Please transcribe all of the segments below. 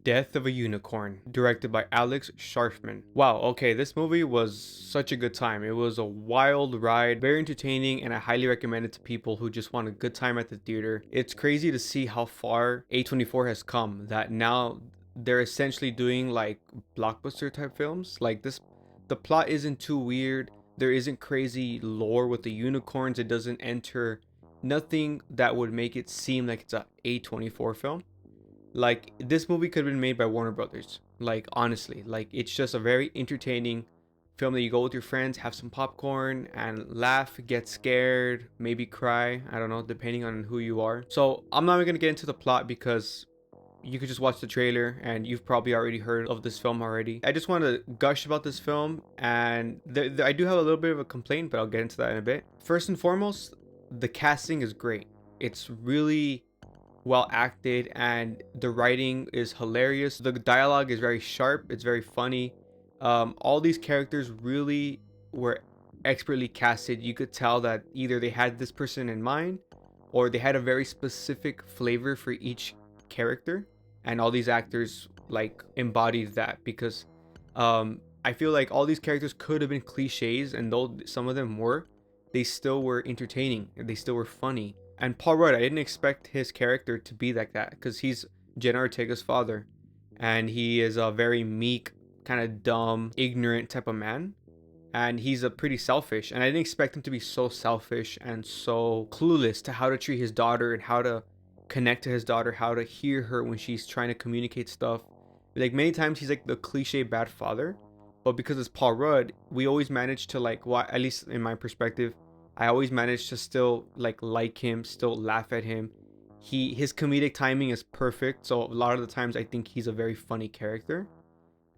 Death of a Unicorn, directed by Alex Sharfman. Wow, okay, this movie was such a good time. It was a wild ride, very entertaining, and I highly recommend it to people who just want a good time at the theater. It's crazy to see how far A24 has come, that now they're essentially doing like blockbuster type films. Like this, the plot isn't too weird. There isn't crazy lore with the unicorns. It doesn't enter nothing that would make it seem like it's a A24 film. Like this movie could have been made by Warner Brothers. Like honestly, like it's just a very entertaining film that you go with your friends, have some popcorn and laugh, get scared, maybe cry. I don't know, depending on who you are. So I'm not even gonna get into the plot because you could just watch the trailer and you've probably already heard of this film already. I just want to gush about this film, and I do have a little bit of a complaint, but I'll get into that in a bit. First and foremost, the casting is great. It's really well acted and the writing is hilarious. The dialogue is very sharp, it's very funny. All these characters really were expertly casted. You could tell that either they had this person in mind or they had a very specific flavor for each character, and all these actors like embodied that because I feel like all these characters could have been cliches, and though some of them were, they still were entertaining and they still were funny. And Paul Rudd, I didn't expect his character to be like that because he's Jenna Ortega's father, and he is a very meek, kind of dumb, ignorant type of man. And he's a pretty selfish, and I didn't expect him to be so selfish and so clueless to how to treat his daughter and how to connect to his daughter, how to hear her when she's trying to communicate stuff. Like many times he's like the cliche bad father, but because it's Paul Rudd, we always manage to like, why, at least in my perspective, I always manage to still like him, still laugh at him. His comedic timing is perfect, so a lot of the times I think he's a very funny character.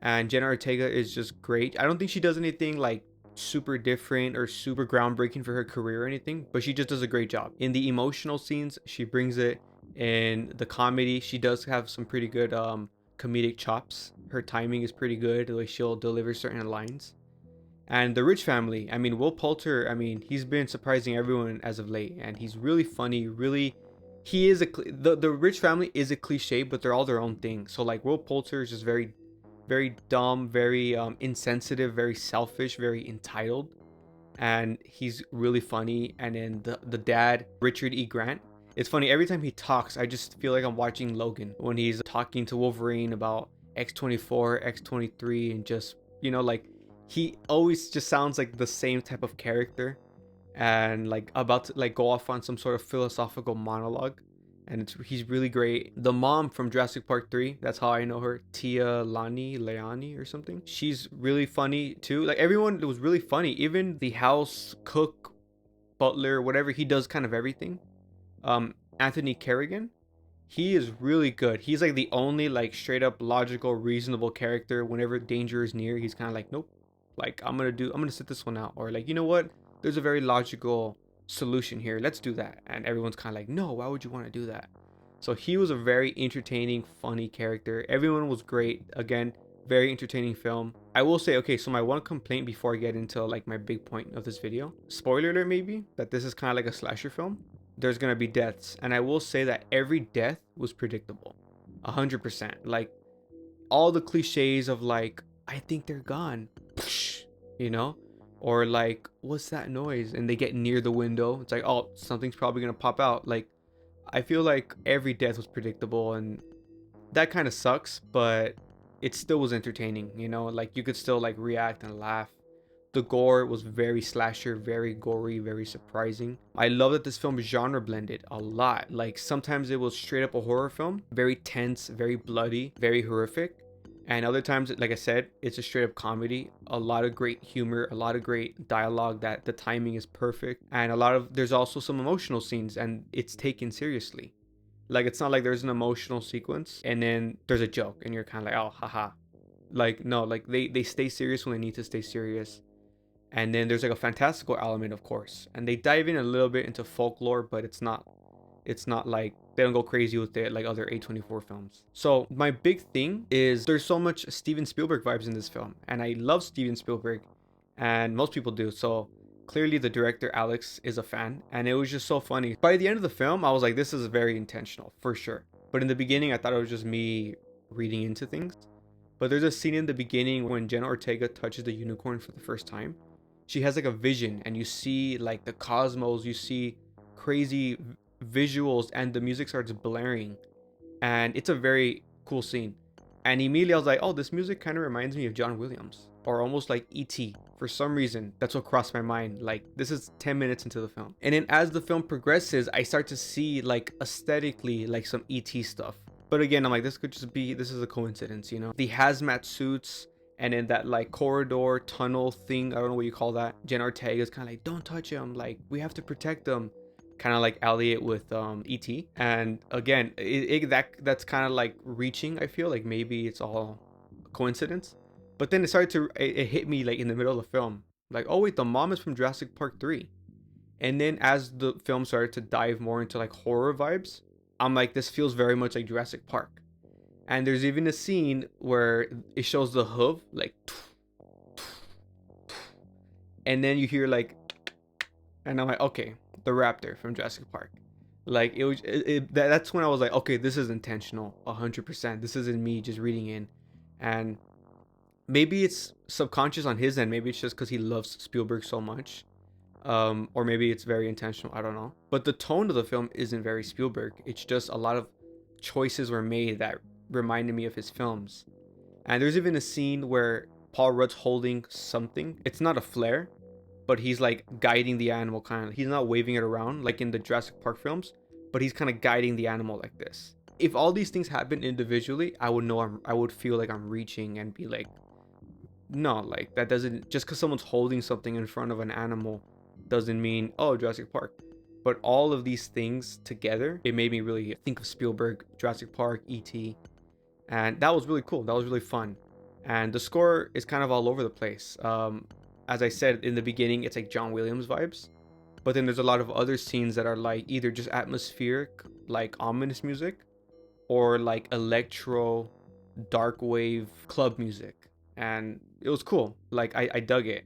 And Jenna Ortega is just great. I don't think she does anything like super different or super groundbreaking for her career or anything, but she just does a great job. In the emotional scenes, she brings it. In the comedy, she does have some pretty good comedic chops. Her timing is pretty good, the way she'll deliver certain lines. And the Rich family, I mean, Will Poulter, I mean, he's been surprising everyone as of late, and he's really funny, really. He is the Rich family is a cliche, but they're all their own thing. So like Will Poulter is just very dumb, very insensitive, very selfish, very entitled, and he's really funny. And then the dad, Richard E. Grant, it's funny every time he talks. I just feel like I'm watching Logan when he's talking to Wolverine about X-24, X-23, and just like he always just sounds like the same type of character, and like about to like go off on some sort of philosophical monologue, and he's really great. The mom from Jurassic Park 3, that's how I know her, Tia Leani or something. She's really funny too. Like everyone was really funny. Even the house cook, butler, whatever, he does kind of everything. Anthony Kerrigan, he is really good. He's like the only like straight up logical, reasonable character. Whenever danger is near, he's kind of like, nope, like I'm gonna sit this one out, or like, you know what, there's a very logical solution here, let's do that. And everyone's kind of like, no, why would you want to do that? So he was a very entertaining, funny character. Everyone was great. Again, very entertaining film. I will say, okay, so my one complaint before I get into like my big point of this video, spoiler alert maybe, that this is kind of like a slasher film. There's gonna be deaths, and I will say that every death was predictable, 100%. Like all the cliches of like, I think they're gone, you know, or like, what's that noise, and they get near the window, it's like, oh, something's probably gonna pop out. Like I feel like every death was predictable, and that kind of sucks, but it still was entertaining, like you could still like react and laugh. The gore was very slasher, very gory, very surprising. I love that this film is genre blended a lot. Like sometimes it was straight up a horror film, very tense, very bloody, very horrific. And other times, like I said, it's a straight up comedy. A lot of great humor, a lot of great dialogue, that the timing is perfect. And there's also some emotional scenes, and it's taken seriously. Like it's not like there's an emotional sequence and then there's a joke and you're kind of like, oh, haha. Like no, like they stay serious when they need to stay serious. And then there's like a fantastical element, of course, and they dive in a little bit into folklore, but it's not like they don't go crazy with it like other A24 films. So my big thing is there's so much Steven Spielberg vibes in this film, and I love Steven Spielberg, and most people do. So clearly the director Alex is a fan, and it was just so funny. By the end of the film, I was like, this is very intentional for sure. But in the beginning, I thought it was just me reading into things. But there's a scene in the beginning when Jenna Ortega touches the unicorn for the first time. She has like a vision, and you see like the cosmos, you see crazy visuals, and the music starts blaring. And it's a very cool scene. And immediately I was like, oh, this music kind of reminds me of John Williams, or almost like E.T. For some reason, that's what crossed my mind. Like, this is 10 minutes into the film. And then as the film progresses, I start to see like aesthetically like some E.T. stuff. But again, I'm like, this could just be, this is a coincidence, you know? The hazmat suits, and in that like corridor tunnel thing, I don't know what you call that. Jen Ortega is kind of like, don't touch him. Like, we have to protect them. Kind of like Elliot with ET. And again, that's kind of like reaching. I feel like maybe it's all coincidence. But then it hit me like in the middle of the film. Like, oh wait, the mom is from Jurassic Park 3. And then as the film started to dive more into like horror vibes, I'm like, this feels very much like Jurassic Park. And there's even a scene where it shows the hoof, like, and then you hear like, and I'm like, okay, the raptor from Jurassic Park. Like, that's when I was like, okay, this is intentional, 100%. This isn't me just reading in. And maybe it's subconscious on his end. Maybe it's just because he loves Spielberg so much. Or maybe it's very intentional. I don't know. But the tone of the film isn't very Spielberg. It's just a lot of choices were made that reminded me of his films. And there's even a scene where Paul Rudd's holding something. It's not a flare, but he's like guiding the animal, kind of. He's not waving it around like in the Jurassic Park films, but he's kind of guiding the animal like this. If all these things happen individually, I would know I would feel like I'm reaching and be like, no, like that doesn't, just because someone's holding something in front of an animal doesn't mean, oh, Jurassic Park. But all of these things together, it made me really think of Spielberg, Jurassic Park, E.T. And that was really cool. That was really fun. And the score is kind of all over the place. As I said in the beginning, it's like John Williams vibes. But then there's a lot of other scenes that are like either just atmospheric, like ominous music, or like electro, dark wave club music. And it was cool. Like, I dug it.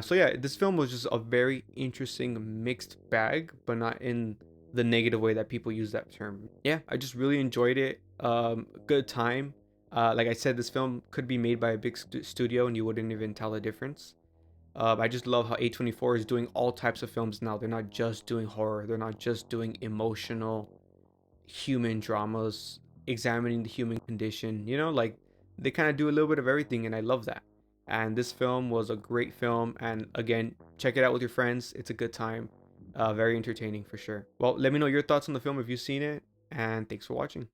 So yeah, this film was just a very interesting mixed bag, but not in the negative way that people use that term. Yeah, I just really enjoyed it. Good time. Like I said, this film could be made by a big studio and you wouldn't even tell the difference. I just love how A24 is doing all types of films now. They're not just doing horror. They're not just doing emotional human dramas, examining the human condition. You know, like they kind of do a little bit of everything, and I love that. And this film was a great film. And again, check it out with your friends. It's a good time. Very entertaining for sure. Well, let me know your thoughts on the film if you've seen it. And thanks for watching.